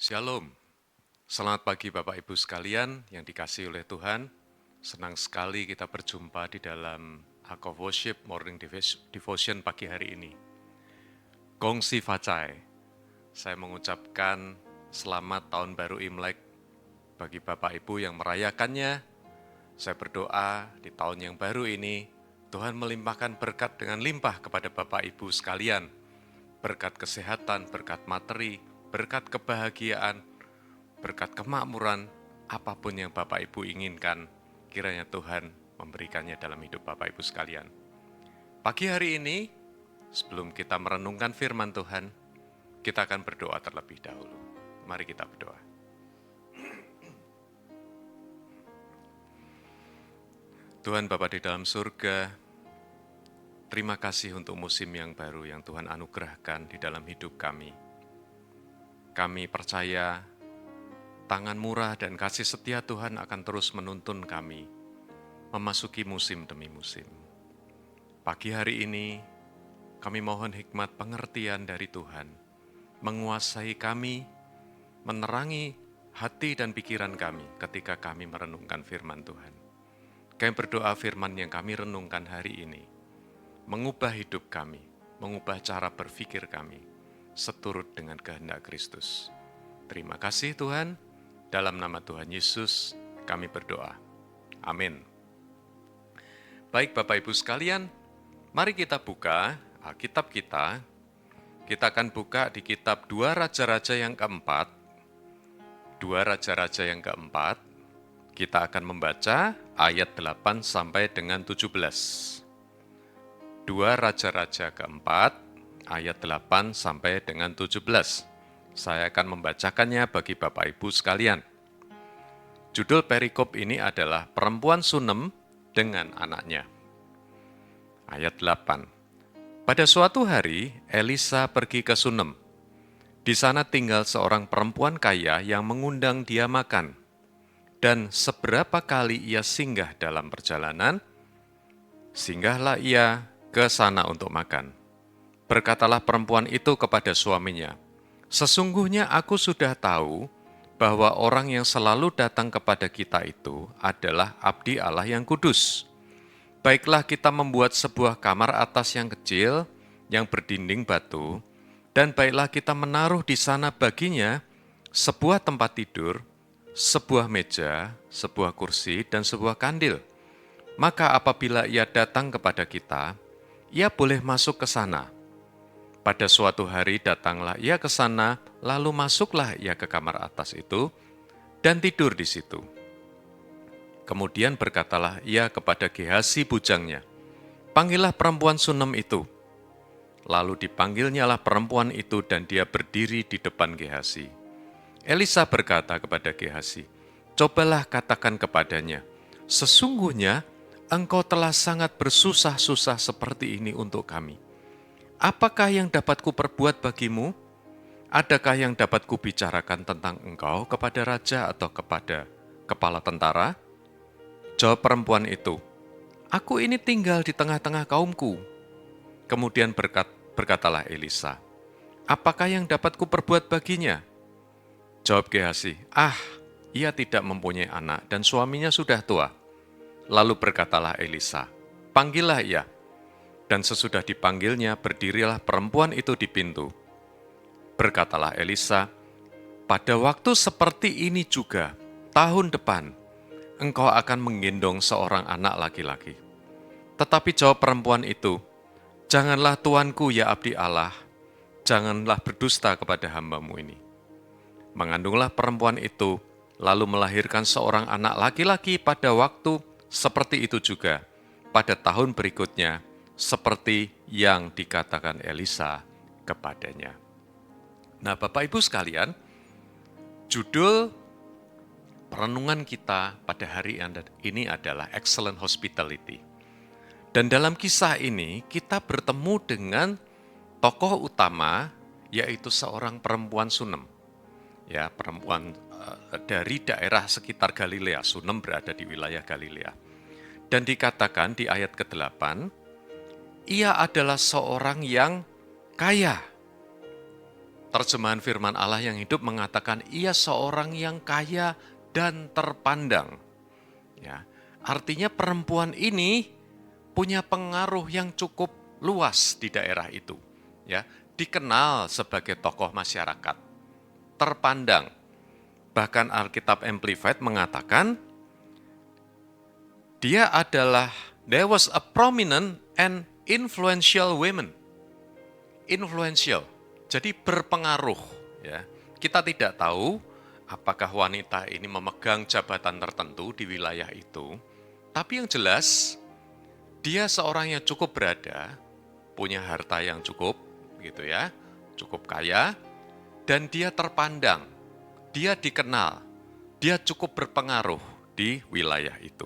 Shalom, selamat pagi Bapak Ibu sekalian yang dikasihi oleh Tuhan. Senang sekali kita berjumpa di dalam Act of Worship Morning Devotion pagi hari ini. Gong Si Facai, saya mengucapkan selamat tahun baru Imlek bagi Bapak Ibu yang merayakannya. Saya berdoa di tahun yang baru ini, Tuhan melimpahkan berkat dengan limpah kepada Bapak Ibu sekalian. Berkat kesehatan, berkat materi, berkat kebahagiaan, berkat kemakmuran, apapun yang Bapak Ibu inginkan, kiranya Tuhan memberikannya dalam hidup Bapak Ibu sekalian. Pagi hari ini, sebelum kita merenungkan firman Tuhan, kita akan berdoa terlebih dahulu. Mari kita berdoa. Tuhan Bapa di dalam surga, terima kasih untuk musim yang baru yang Tuhan anugerahkan di dalam hidup kami. Kami percaya tangan murah dan kasih setia Tuhan akan terus menuntun kami memasuki musim demi musim. Pagi hari ini, kami mohon hikmat pengertian dari Tuhan, menguasai kami, menerangi hati dan pikiran kami ketika kami merenungkan firman Tuhan. Kami berdoa firman yang kami renungkan hari ini, mengubah hidup kami, mengubah cara berpikir kami, seturut dengan kehendak Kristus. Terima kasih Tuhan, dalam nama Tuhan Yesus kami berdoa. Amin. Baik Bapak Ibu sekalian, mari kita buka Alkitab kita. Kita akan buka di kitab 2 Raja-Raja yang keempat. 2 Raja-Raja yang keempat. Kita akan membaca ayat 8 sampai dengan 17. 2 Raja-Raja keempat, ayat 8 sampai dengan 17. Saya akan membacakannya bagi Bapak Ibu sekalian. Judul perikop ini adalah Perempuan Sunem dengan Anaknya. Ayat 8. Pada suatu hari, Elisa pergi ke Sunem. Di sana tinggal seorang perempuan kaya yang mengundang dia makan. Dan seberapa kali ia singgah dalam perjalanan, singgahlah ia ke sana untuk makan. Berkatalah perempuan itu kepada suaminya, "Sesungguhnya aku sudah tahu bahwa orang yang selalu datang kepada kita itu adalah abdi Allah yang kudus. Baiklah kita membuat sebuah kamar atas yang kecil, yang berdinding batu, dan baiklah kita menaruh di sana baginya sebuah tempat tidur, sebuah meja, sebuah kursi, dan sebuah kandil. Maka apabila ia datang kepada kita, ia boleh masuk ke sana. Pada suatu hari datanglah ia ke sana, lalu masuklah ia ke kamar atas itu, dan tidur di situ. Kemudian berkatalah ia kepada Gehazi bujangnya, panggillah perempuan Sunem itu. Lalu dipanggilnyalah perempuan itu dan dia berdiri di depan Gehazi. Elisa berkata kepada Gehazi, cobalah katakan kepadanya, sesungguhnya engkau telah sangat bersusah-susah seperti ini untuk kami. Apakah yang dapat kuperbuat bagimu? Adakah yang dapat kubicarakan tentang engkau kepada raja atau kepada kepala tentara? Jawab perempuan itu, aku ini tinggal di tengah-tengah kaumku. Kemudian berkatalah Elisa, apakah yang dapat kuperbuat baginya? Jawab Gehazi, ia tidak mempunyai anak dan suaminya sudah tua. Lalu berkatalah Elisa, panggillah ia. Dan sesudah dipanggilnya, berdirilah perempuan itu di pintu. Berkatalah Elisa, pada waktu seperti ini juga, tahun depan, engkau akan menggendong seorang anak laki-laki. Tetapi jawab perempuan itu, janganlah tuanku ya abdi Allah, janganlah berdusta kepada hambamu ini. Mengandunglah perempuan itu, lalu melahirkan seorang anak laki-laki pada waktu seperti itu juga, pada tahun berikutnya, seperti yang dikatakan Elisa kepadanya. Nah, Bapak Ibu sekalian, judul perenungan kita pada hari ini adalah Excellent Hospitality. Dan dalam kisah ini, kita bertemu dengan tokoh utama, yaitu seorang perempuan Sunem. Ya, perempuan dari daerah sekitar Galilea. Sunem berada di wilayah Galilea. Dan dikatakan di ayat ke-8, ia adalah seorang yang kaya. terjemahan firman Allah yang hidup mengatakan ia seorang yang kaya dan terpandang. Ya, artinya perempuan ini punya pengaruh yang cukup luas di daerah itu. Ya, dikenal sebagai tokoh masyarakat, terpandang. Bahkan Alkitab Amplified mengatakan dia adalah there was a prominent and influential women. Influential, jadi berpengaruh. Ya, kita tidak tahu apakah wanita ini memegang jabatan tertentu di wilayah itu, tapi yang jelas dia seorang yang cukup berada, punya harta yang cukup, gitu ya, cukup kaya, dan dia terpandang, dia dikenal, dia cukup berpengaruh di wilayah itu.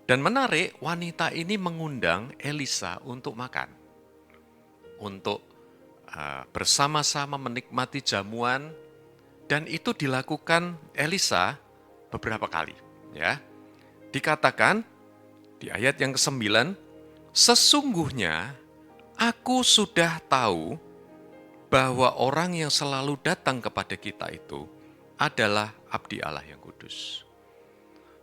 Dan menarik, wanita ini mengundang Elisa untuk makan, untuk bersama-sama menikmati jamuan, dan itu dilakukan Elisa beberapa kali. Ya, dikatakan di ayat yang ke-9, sesungguhnya aku sudah tahu bahwa orang yang selalu datang kepada kita itu adalah abdi Allah yang kudus.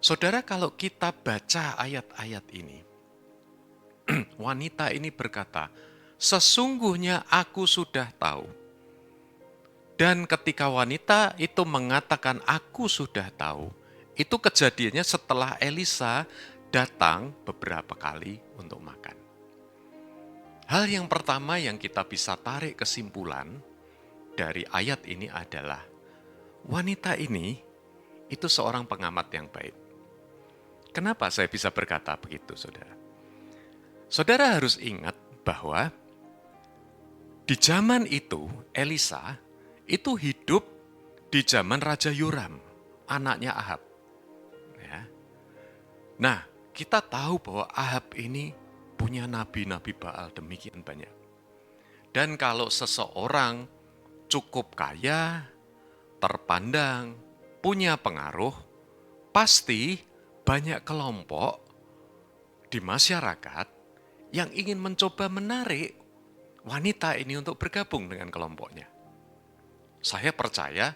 Saudara, kalau kita baca ayat-ayat ini, wanita ini berkata, sesungguhnya aku sudah tahu. Dan ketika wanita itu mengatakan aku sudah tahu, itu kejadiannya setelah Elisa datang beberapa kali untuk makan. Hal yang pertama yang kita bisa tarik kesimpulan dari ayat ini adalah wanita ini itu seorang pengamat yang baik. Kenapa saya bisa berkata begitu, saudara? Saudara harus ingat bahwa di zaman itu Elisa itu hidup di zaman Raja Yoram, anaknya Ahab. Ya. Nah, kita tahu bahwa Ahab ini punya nabi-nabi Baal demikian banyak. Dan kalau seseorang cukup kaya, terpandang, punya pengaruh, pasti banyak kelompok di masyarakat yang ingin mencoba menarik wanita ini untuk bergabung dengan kelompoknya. Saya percaya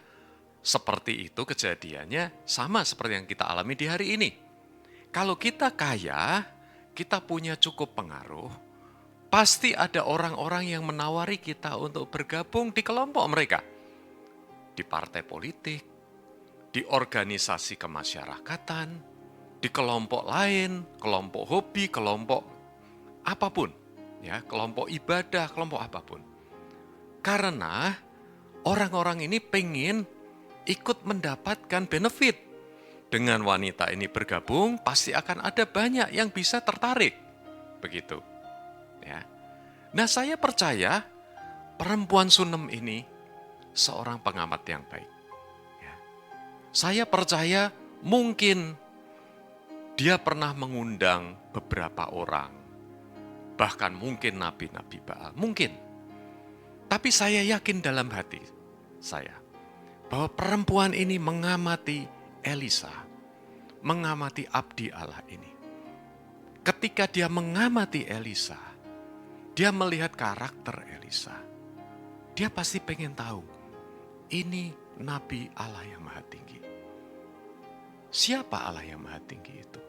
seperti itu kejadiannya sama seperti yang kita alami di hari ini. Kalau kita kaya, kita punya cukup pengaruh, pasti ada orang-orang yang menawari kita untuk bergabung di kelompok mereka. Di partai politik, di organisasi kemasyarakatan, di kelompok lain, kelompok hobi, kelompok apapun. Ya, kelompok ibadah, kelompok apapun. Karena orang-orang ini pengen ikut mendapatkan benefit. Dengan wanita ini bergabung, pasti akan ada banyak yang bisa tertarik. Begitu. Ya. Nah, saya percaya perempuan Sunem ini seorang pengamat yang baik. Ya. Saya percaya mungkin dia pernah mengundang beberapa orang. Bahkan mungkin nabi-nabi Baal. Mungkin. Tapi saya yakin dalam hati saya bahwa perempuan ini mengamati Elisa, mengamati abdi Allah ini. Ketika dia mengamati Elisa, dia melihat karakter Elisa. Dia pasti pengen tahu, ini Nabi Allah yang Maha Tinggi. Siapa Allah yang Maha Tinggi itu?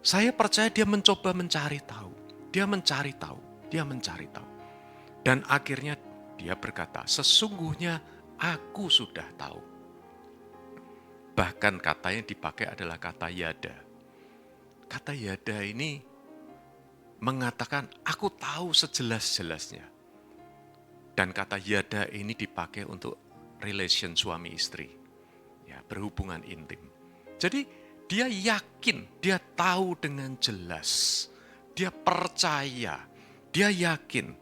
Saya percaya dia mencoba mencari tahu. Dia mencari tahu, dia mencari tahu. Dan akhirnya dia berkata, sesungguhnya aku sudah tahu. Bahkan kata yang dipakai adalah kata yada. Kata yada ini mengatakan, aku tahu sejelas-jelasnya. Dan kata yada ini dipakai untuk relation suami istri. Ya, berhubungan intim. Jadi dia yakin, dia tahu dengan jelas. Dia percaya, dia yakin.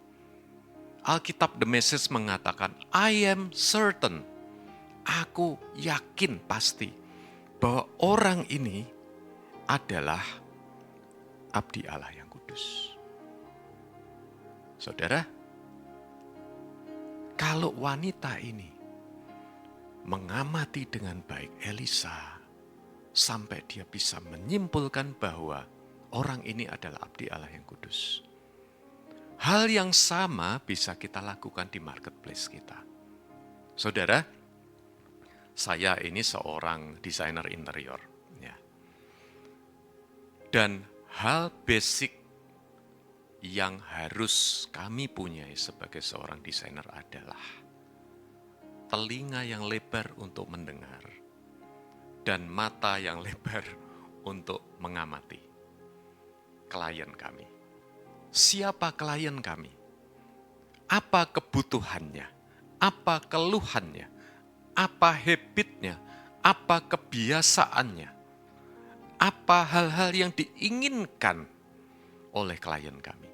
Alkitab The Message mengatakan, I am certain. Aku yakin pasti bahwa orang ini adalah abdi Allah yang kudus. Saudara, kalau wanita ini mengamati dengan baik Elisa sampai dia bisa menyimpulkan bahwa orang ini adalah abdi Allah yang kudus. Hal yang sama bisa kita lakukan di marketplace kita. Saudara, saya ini seorang desainer interior. Ya. Dan hal basic yang harus kami punyai sebagai seorang desainer adalah telinga yang lebar untuk mendengar dan mata yang lebar untuk mengamati klien kami. Siapa klien kami? Apa kebutuhannya? Apa keluhannya? Apa habitnya? Apa kebiasaannya? Apa hal-hal yang diinginkan oleh klien kami?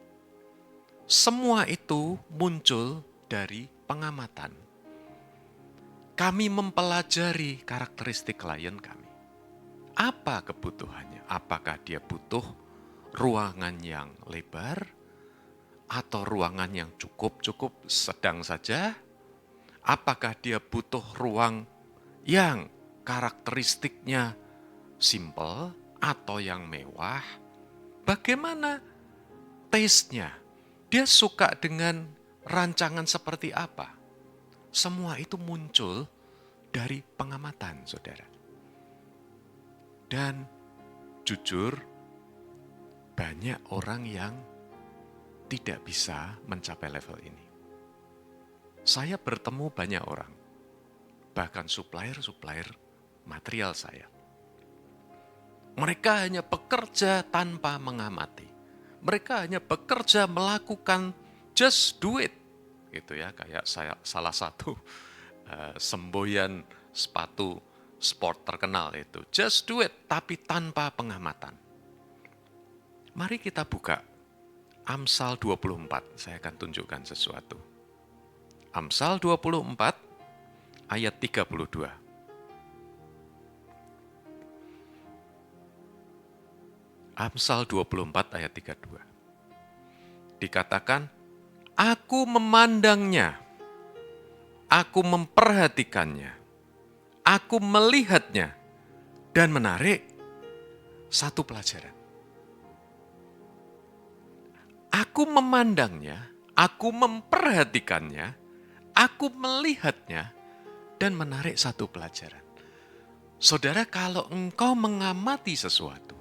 Semua itu muncul dari pengamatan. Kami mempelajari karakteristik klien kami. Apa kebutuhannya? Apakah dia butuh ruangan yang lebar atau ruangan yang cukup sedang saja? Apakah dia butuh ruang yang karakteristiknya simple atau yang mewah? Bagaimana taste-nya? Dia suka dengan rancangan seperti apa? Semua itu muncul dari pengamatan, saudara. Dan jujur, banyak orang yang tidak bisa mencapai level ini. Saya bertemu banyak orang, bahkan supplier material saya. Mereka hanya bekerja tanpa mengamati. Mereka hanya bekerja melakukan just do it. Gitu ya, kayak saya salah satu semboyan sepatu sport terkenal itu. Just do it, tapi tanpa pengamatan. Mari kita buka Amsal 24, saya akan tunjukkan sesuatu. Amsal 24 ayat 32. Amsal 24 ayat 32. Dikatakan, aku memandangnya, aku memperhatikannya, aku melihatnya, dan menarik satu pelajaran. Aku memandangnya, aku memperhatikannya, aku melihatnya, dan menarik satu pelajaran. Saudara, kalau engkau mengamati sesuatu,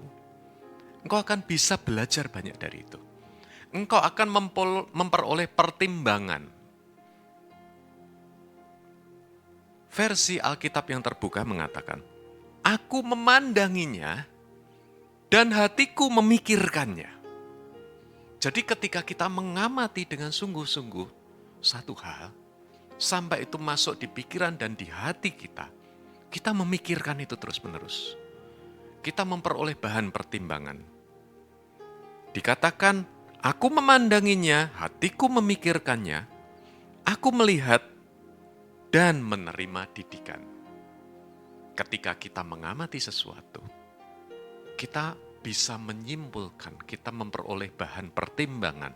engkau akan bisa belajar banyak dari itu. Engkau akan memperoleh pertimbangan. Versi Alkitab yang terbuka mengatakan, aku memandanginya dan hatiku memikirkannya. Jadi ketika kita mengamati dengan sungguh-sungguh satu hal, sampai itu masuk di pikiran dan di hati kita, kita memikirkan itu terus-menerus. Kita memperoleh bahan pertimbangan. Dikatakan, aku memandanginya, hatiku memikirkannya, aku melihat dan menerima didikan. Ketika kita mengamati sesuatu, kita bisa menyimpulkan, kita memperoleh bahan pertimbangan,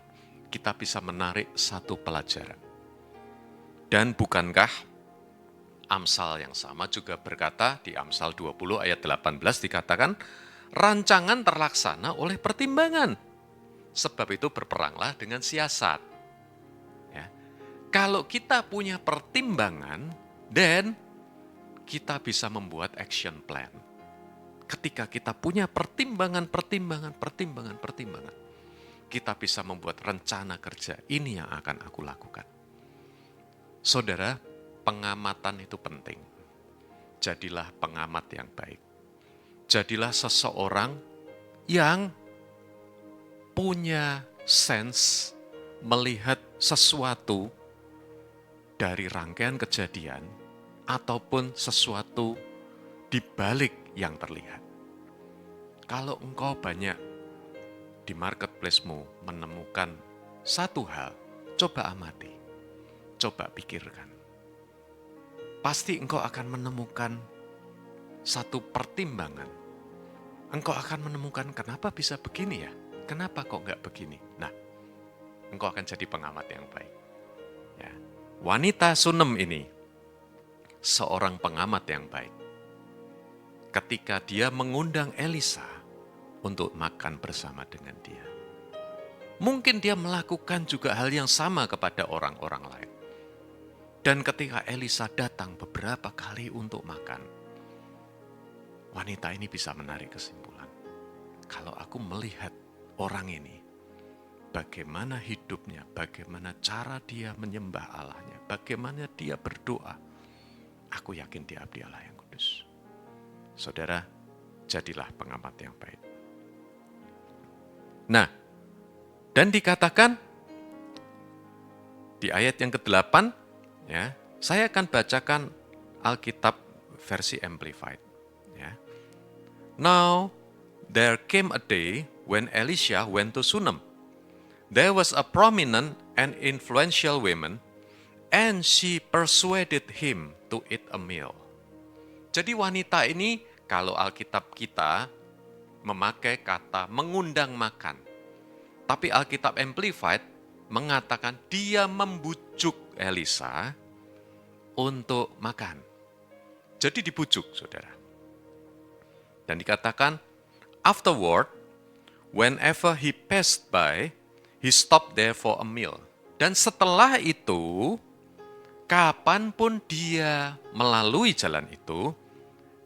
kita bisa menarik satu pelajaran. Dan bukankah Amsal yang sama juga berkata di Amsal 20 ayat 18 dikatakan, rancangan terlaksana oleh pertimbangan. Sebab itu berperanglah dengan siasat. Ya. Kalau kita punya pertimbangan, dan kita bisa membuat action plan. Ketika kita punya pertimbangan, kita bisa membuat rencana kerja. Ini yang akan aku lakukan. Saudara, pengamatan itu penting. Jadilah pengamat yang baik. Jadilah seseorang yang punya sense melihat sesuatu dari rangkaian kejadian ataupun sesuatu di balik yang terlihat. Kalau engkau banyak di marketplace-mu menemukan satu hal, coba amati, coba pikirkan. Pasti engkau akan menemukan satu pertimbangan. Engkau akan menemukan kenapa bisa begini ya? Kenapa kok nggak begini? Nah, engkau akan jadi pengamat yang baik. Ya. Wanita Sunem ini, seorang pengamat yang baik. Ketika dia mengundang Elisa untuk makan bersama dengan dia. Mungkin dia melakukan juga hal yang sama kepada orang-orang lain. Dan ketika Elisa datang beberapa kali untuk makan, wanita ini bisa menarik kesimpulan. Kalau aku melihat orang ini, bagaimana hidupnya, bagaimana cara dia menyembah Allahnya, bagaimana dia berdoa, aku yakin dia abdi Allah yang kudus. Saudara, jadilah pengamat yang baik. Nah, dan dikatakan di ayat yang ke-8, ya, saya akan bacakan Alkitab versi Amplified. Ya. Now, there came a day when Elisha went to Shunem. There was a prominent and influential woman, and she persuaded him to eat a meal. Jadi wanita ini, kalau Alkitab kita memakai kata mengundang makan. Tapi Alkitab Amplified mengatakan dia membujuk Elisa untuk makan. Jadi dibujuk, saudara. Dan dikatakan, afterward, whenever he passed by, he stopped there for a meal. Dan setelah itu, kapanpun dia melalui jalan itu,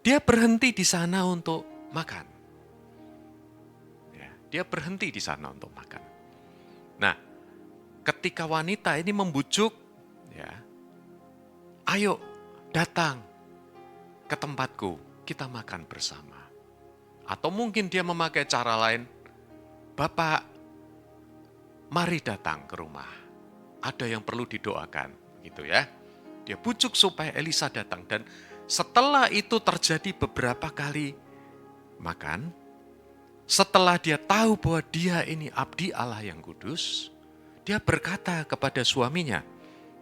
dia berhenti di sana untuk makan. Dia berhenti di sana untuk makan. Nah, ketika wanita ini membujuk, ya, ayo datang ke tempatku, kita makan bersama. Atau mungkin dia memakai cara lain, Bapak, mari datang ke rumah. Ada yang perlu didoakan, gitu ya. Dia bujuk supaya Elisa datang. Dan setelah itu terjadi beberapa kali makan, setelah dia tahu bahwa dia ini abdi Allah yang kudus, dia berkata kepada suaminya,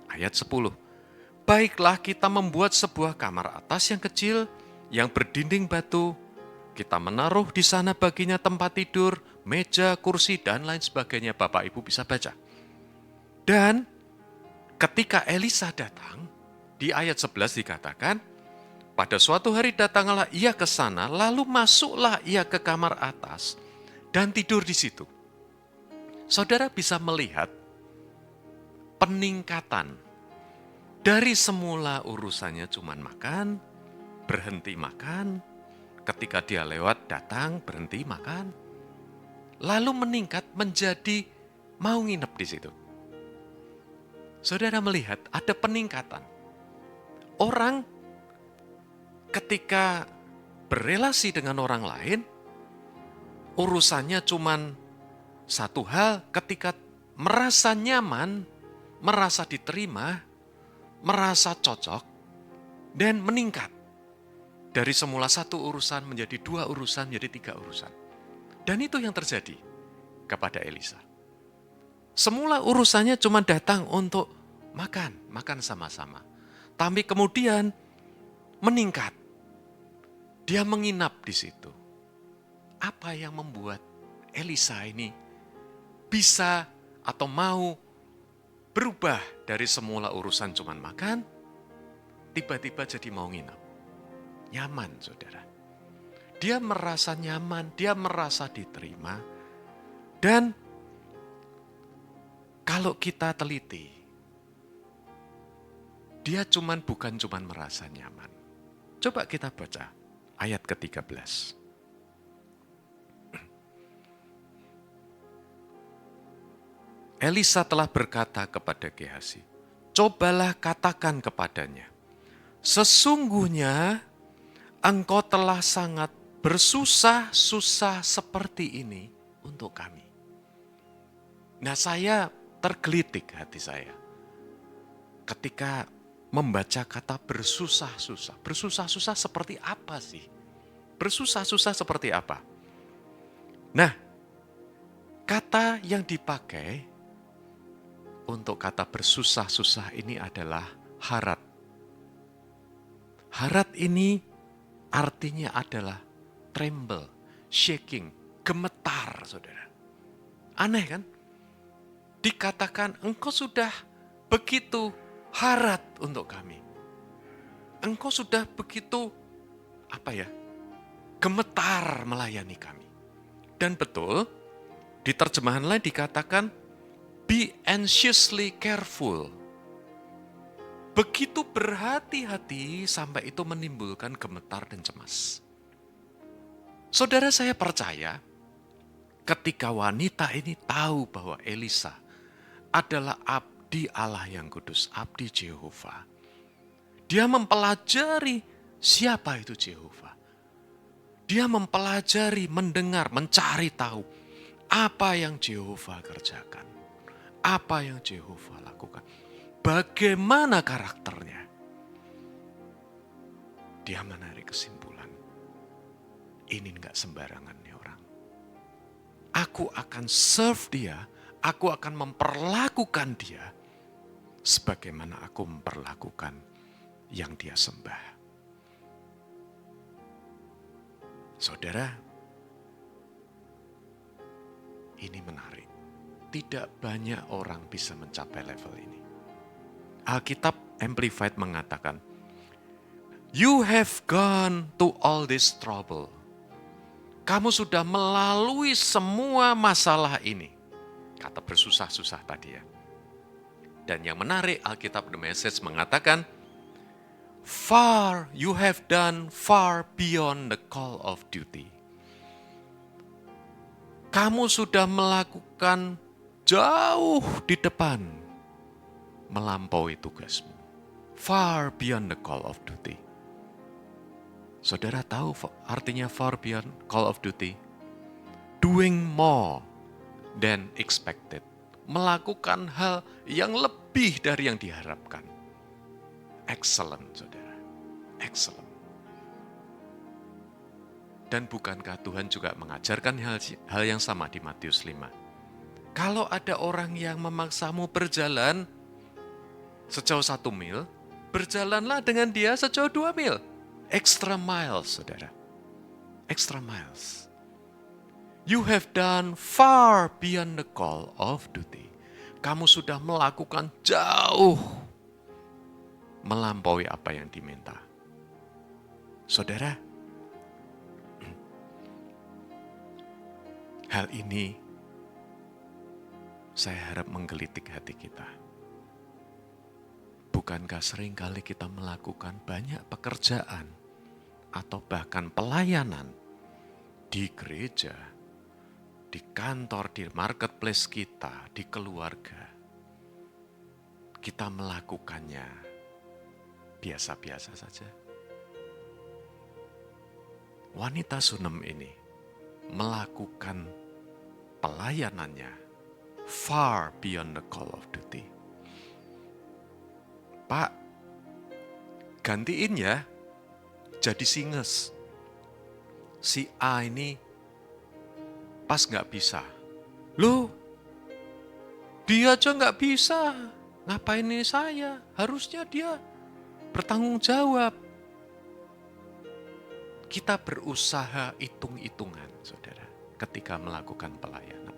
ayat 10, baiklah kita membuat sebuah kamar atas yang kecil, yang berdinding batu, kita menaruh di sana baginya tempat tidur, meja, kursi, dan lain sebagainya. Bapak Ibu bisa baca. Dan ketika Elisa datang, di ayat 11 dikatakan, pada suatu hari datanglah ia ke sana, lalu masuklah ia ke kamar atas dan tidur di situ. Saudara bisa melihat peningkatan dari semula urusannya cuma makan, berhenti makan, ketika dia lewat datang berhenti makan, lalu meningkat menjadi mau nginep di situ. Saudara melihat ada peningkatan. Orang ketika berelasi dengan orang lain, urusannya cuman satu hal, ketika merasa nyaman, merasa diterima, merasa cocok, dan meningkat. Dari semula satu urusan menjadi dua urusan, menjadi 3 urusan. Dan itu yang terjadi kepada Elisa. Semula urusannya cuma datang untuk makan sama-sama. Tapi kemudian meningkat. Dia menginap di situ. Apa yang membuat Elisa ini bisa atau mau berubah dari semula urusan cuman makan, tiba-tiba jadi mau nginap. Nyaman, saudara. Dia merasa nyaman, dia merasa diterima. Dan kalau kita teliti, dia bukan cuman merasa nyaman. Coba kita baca ayat ke-13. Elisa telah berkata kepada Gehazi, cobalah katakan kepadanya, sesungguhnya engkau telah sangat bersusah-susah seperti ini untuk kami. Nah, saya tergelitik hati saya ketika membaca kata bersusah-susah. Bersusah-susah seperti apa sih? Bersusah-susah seperti apa? Nah, kata yang dipakai untuk kata bersusah-susah ini adalah harat. Harat ini artinya adalah tremble, shaking, gemetar, saudara. Aneh kan? Dikatakan engkau sudah begitu harat untuk kami. Engkau sudah begitu, gemetar melayani kami. Dan betul, Di terjemahan lain dikatakan, be anxiously careful. Begitu berhati-hati sampai itu menimbulkan gemetar dan cemas. Saudara, saya percaya ketika wanita ini tahu bahwa Elisa adalah abdi Allah yang kudus, abdi Jehovah. Dia mempelajari siapa itu Jehovah. Dia mempelajari, mendengar, mencari tahu apa yang Jehovah kerjakan. Apa yang Jehovah lakukan. Bagaimana karakternya. Dia menarik kesimpulan. Ini enggak sembarangan nih orang. Aku akan serve dia. Aku akan memperlakukan dia. Sebagaimana aku memperlakukan yang dia sembah. Saudara, ini menarik. Tidak banyak orang bisa mencapai level ini. Alkitab Amplified mengatakan, you have gone to all this trouble. Kamu sudah melalui semua masalah ini. Kata bersusah-susah tadi ya. Dan yang menarik, Alkitab The Message mengatakan, you have done far beyond the call of duty. Kamu sudah melakukan jauh di depan, melampaui tugasmu. Far beyond the call of duty. Saudara tahu artinya far beyond call of duty? Doing more than expected. Melakukan hal yang lebih dari yang diharapkan. Excellent, saudara. Excellent. Dan bukankah Tuhan juga mengajarkan hal yang sama di Matius 5? Kalau ada orang yang memaksamu berjalan sejauh 1 mil, berjalanlah dengan dia sejauh 2 mil. Extra miles, saudara. Extra miles. You have done far beyond the call of duty. Kamu sudah melakukan jauh melampaui apa yang diminta. Saudara, hal ini saya harap menggelitik hati kita. Bukankah seringkali kita melakukan banyak pekerjaan atau bahkan pelayanan di gereja, di kantor, di marketplace kita, di keluarga. Kita melakukannya biasa-biasa saja. Wanita Sunem ini melakukan pelayanannya far beyond the call of duty. Pak, gantiin ya jadi singes. Si A ini pas gak bisa. Loh, dia aja gak bisa. Ngapain ini saya? Harusnya dia bertanggung jawab. Kita berusaha hitung-hitungan, saudara, ketika melakukan pelayanan.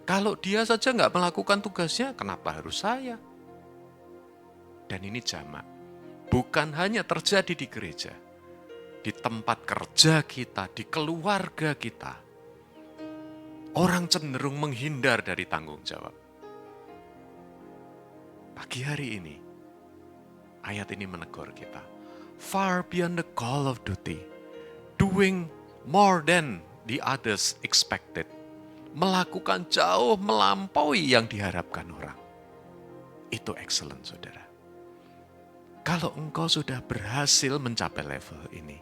Kalau dia saja nggak melakukan tugasnya, kenapa harus saya? Dan ini jamak. Bukan hanya terjadi di gereja. Di tempat kerja kita, di keluarga kita. Orang cenderung menghindar dari tanggung jawab. Pagi hari ini, ayat ini menegur kita. Far beyond the call of duty. Doing more than the others expected. Melakukan jauh melampaui yang diharapkan orang. Itu excellent, saudara. Kalau engkau sudah berhasil mencapai level ini,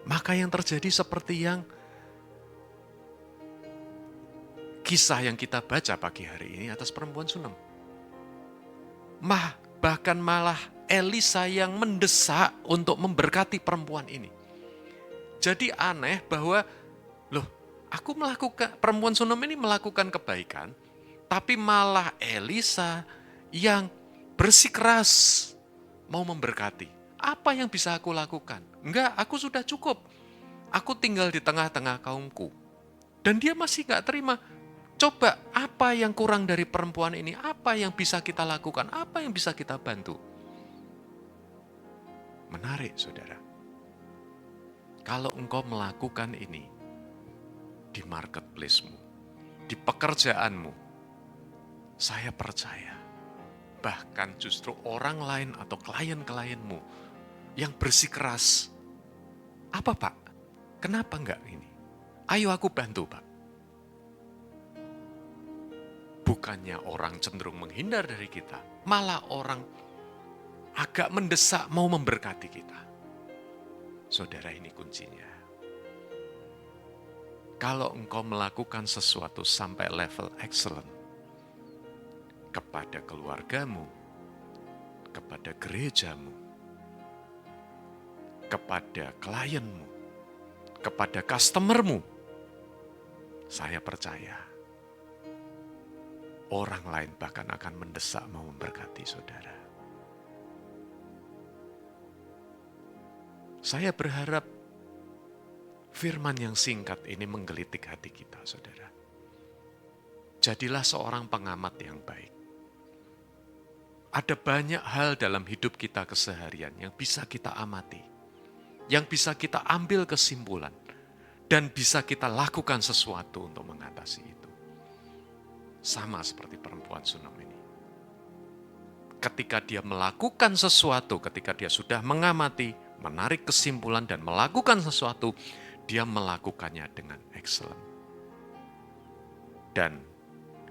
maka yang terjadi seperti yang kisah yang kita baca pagi hari ini atas perempuan Sunem. Bahkan malah Elisa yang mendesak untuk memberkati perempuan ini. Jadi aneh bahwa, perempuan Sunem ini melakukan kebaikan, tapi malah Elisa yang bersikeras mau memberkati. Apa yang bisa aku lakukan? Enggak, aku sudah cukup. Aku tinggal di tengah-tengah kaumku. Dan dia masih gak terima. Coba, apa yang kurang dari perempuan ini? Apa yang bisa kita lakukan? Apa yang bisa kita bantu? Menarik, saudara. Kalau engkau melakukan ini di marketplace-mu, di pekerjaanmu, saya percaya bahkan justru orang lain atau klien-klienmu yang bersikeras, apa Pak? Kenapa enggak ini? Ayo aku bantu Pak. Bukannya orang cenderung menghindar dari kita, malah orang agak mendesak mau memberkati kita. Saudara, ini kuncinya. Kalau engkau melakukan sesuatu sampai level excellent kepada keluargamu, kepada gerejamu, kepada klienmu, kepada customermu, saya percaya orang lain bahkan akan mendesak mau memberkati saudara. Saya berharap firman yang singkat ini menggelitik hati kita, saudara. Jadilah seorang pengamat yang baik. Ada banyak hal dalam hidup kita keseharian yang bisa kita amati, yang bisa kita ambil kesimpulan, dan bisa kita lakukan sesuatu untuk mengatasi itu. Sama seperti perempuan Sunem ini. Ketika dia melakukan sesuatu, ketika dia sudah mengamati, menarik kesimpulan dan melakukan sesuatu, dia melakukannya dengan excellent. Dan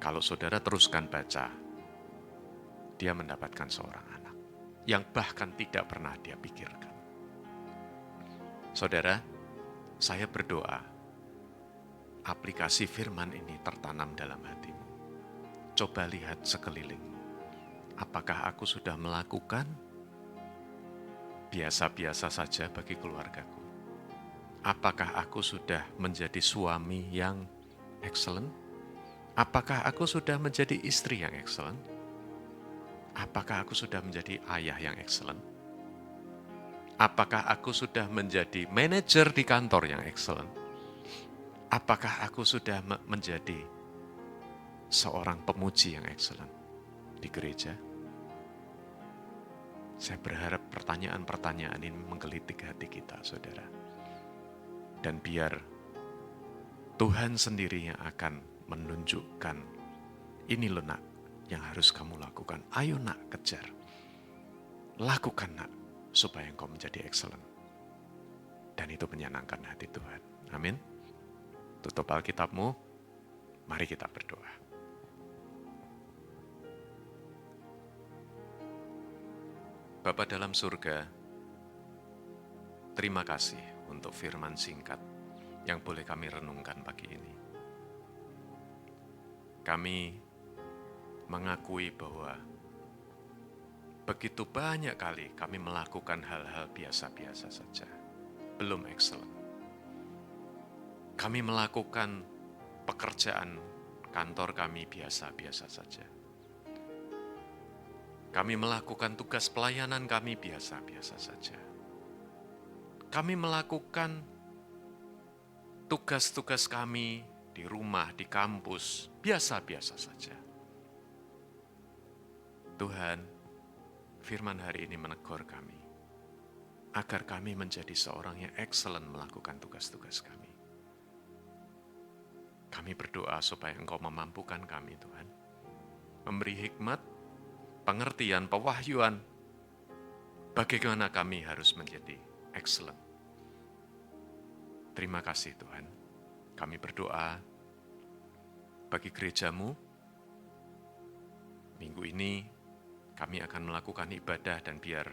kalau saudara teruskan baca, dia mendapatkan seorang anak yang bahkan tidak pernah dia pikirkan. Saudara, saya berdoa aplikasi firman ini tertanam dalam hatimu. Coba lihat sekelilingmu. Apakah aku sudah melakukan biasa-biasa saja bagi keluargaku? Apakah aku sudah menjadi suami yang excellent? Apakah aku sudah menjadi istri yang excellent? Apakah aku sudah menjadi ayah yang excellent? Apakah aku sudah menjadi manajer di kantor yang excellent? Apakah aku sudah menjadi seorang pemuji yang excellent di gereja? Saya berharap pertanyaan-pertanyaan ini menggelitik hati kita, saudara. Dan biar Tuhan sendiri yang akan menunjukkan, ini loh nak, yang harus kamu lakukan. Ayo nak, kejar. Lakukan nak, supaya engkau menjadi excellent. Dan itu menyenangkan hati Tuhan. Amin. Tutup Alkitabmu, mari kita berdoa. Bapa dalam surga, terima kasih untuk firman singkat yang boleh kami renungkan pagi ini. Kami mengakui bahwa begitu banyak kali kami melakukan hal-hal biasa-biasa saja, belum excellent. Kami melakukan pekerjaan kantor kami biasa-biasa saja. Kami melakukan tugas pelayanan kami biasa-biasa saja. Kami melakukan tugas-tugas kami di rumah, di kampus, biasa-biasa saja. Tuhan, firman hari ini menegur kami, agar kami menjadi seorang yang excellent melakukan tugas-tugas kami. Kami berdoa supaya Engkau memampukan kami, Tuhan. Memberi hikmat, pengertian, pewahyuan, bagaimana kami harus menjadi excellent. Terima kasih Tuhan. Kami berdoa bagi gerejamu. Minggu ini kami akan melakukan ibadah dan biar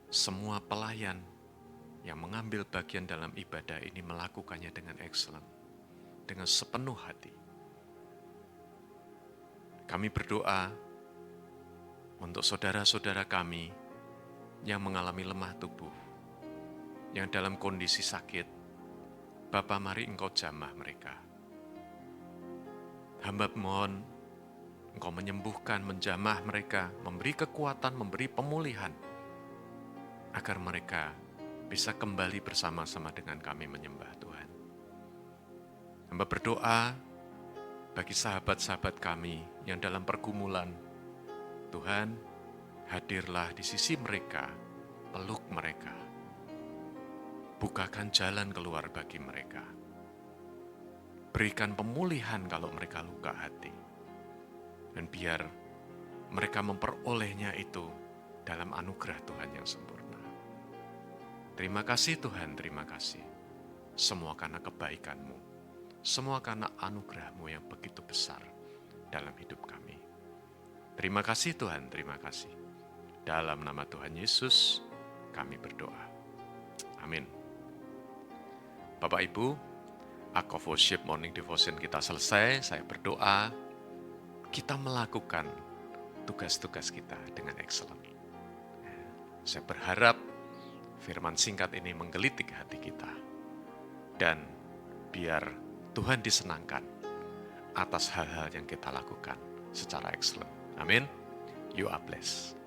semua pelayan yang mengambil bagian dalam ibadah ini melakukannya dengan excellent, dengan sepenuh hati. Kami berdoa untuk saudara-saudara kami yang mengalami lemah tubuh, yang dalam kondisi sakit. Bapa, mari Engkau jamah mereka. Hamba mohon Engkau menyembuhkan, menjamah mereka, memberi kekuatan, memberi pemulihan, agar mereka bisa kembali bersama-sama dengan kami menyembah Tuhan. Hamba berdoa bagi sahabat-sahabat kami yang dalam pergumulan. Tuhan, hadirlah di sisi mereka, peluk mereka, bukakan jalan keluar bagi mereka. Berikan pemulihan kalau mereka luka hati. Dan biar mereka memperolehnya itu dalam anugerah Tuhan yang sempurna. Terima kasih Tuhan, terima kasih. Semua karena kebaikan-Mu. Semua karena anugerah-Mu yang begitu besar dalam hidup kami. Terima kasih Tuhan, terima kasih. Dalam nama Tuhan Yesus, kami berdoa. Amin. Bapak Ibu, Ark of Worship Morning Devotion kita selesai. Saya berdoa, kita melakukan tugas-tugas kita dengan excellent. Saya berharap firman singkat ini menggelitik hati kita. Dan biar Tuhan disenangkan atas hal-hal yang kita lakukan secara excellent. Amin. You are blessed.